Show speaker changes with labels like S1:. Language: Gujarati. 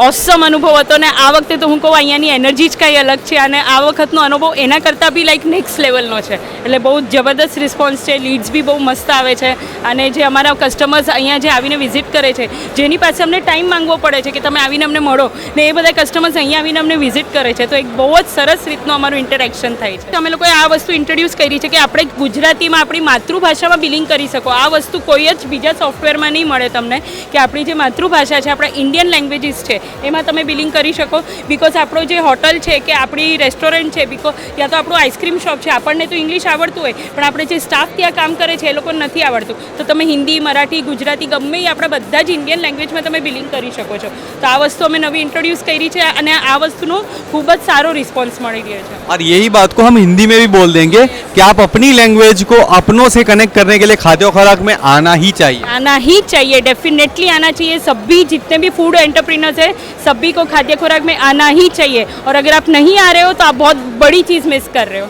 S1: ઓસમ અનુભવ હતો ને આ વખતે તો હું કહું અહીંયાની એનર્જી જ કંઈ અલગ છે અને આ વખતનો અનુભવ એના કરતાં બી લાઈક નેક્સ્ટ લેવલનો છે. એટલે બહુ જબરદસ્ત રિસ્પોન્સ છે, લીડ્સ બી બહુ મસ્ત આવે છે અને જે અમારા કસ્ટમર્સ અહીંયા જે આવીને વિઝિટ કરે છે, જેની પાસે અમને ટાઈમ માંગવો પડે છે કે તમે આવીને અમને મળો ને એ બધા કસ્ટમર્સ અહીંયા આવીને અમને વિઝિટ કરે છે, તો એક બહુ જ સરસ રીતનું અમારું ઇન્ટરેક્શન થાય છે. અમે લોકોએ આ વસ્તુ ઇન્ટ્રોડ્યુસ કરી છે કે આપણે ગુજરાતીમાં આપણી માતૃભાષામાં બિલિંગ કરી શકો. આ વસ્તુ કોઈ જ બીજા સોફ્ટવેરમાં નહીં મળે તમને કે આપણી જે માતૃભાષા છે, આપણા ઇન્ડિયન લેંગ્વેજીસ છે એમાં તમે બિલિંગ કરી શકો. બિકોઝ આપણો જે હોટલ છે કે આપણી રેસ્ટોરન્ટ છે, યા તો આપણું આઈસ્ક્રીમ શોપ છે, આપણને તો ઇંગ્લિશ આવડતું હોય પણ આપણે જે સ્ટાફ ત્યાં કામ કરે છે એ લોકોને નથી આવડતું, તો તમે હિન્દી, મરાઠી, ગુજરાતી ગમે એ આપણા બધા જ ઇન્ડિયન લેંગ્વેજમાં તમે બિલિંગ કરી શકો છો. તો આ વસ્તુ અમે નવી ઇન્ટ્રોડ્યુસ કરી છે અને આ વસ્તુનો ખૂબ જ સારો રિસ્પોન્સ મળી રહ્યો છે.
S2: और यही बात को हम हिंदी में भी बोल देंगे कि आप अपनी लैंग्वेज को अपनों से कनेक्ट करने के लिए खाद्य और खुराक में आना ही चाहिए.
S1: आना ही चाहिए, डेफिनेटली आना चाहिए. सभी जितने भी फूड एंटरप्रेन्योर्स हैं सभी को खाद्य खुराक में आना ही चाहिए और अगर आप नहीं आ रहे हो तो आप बहुत बड़ी चीज़ मिस कर रहे हो.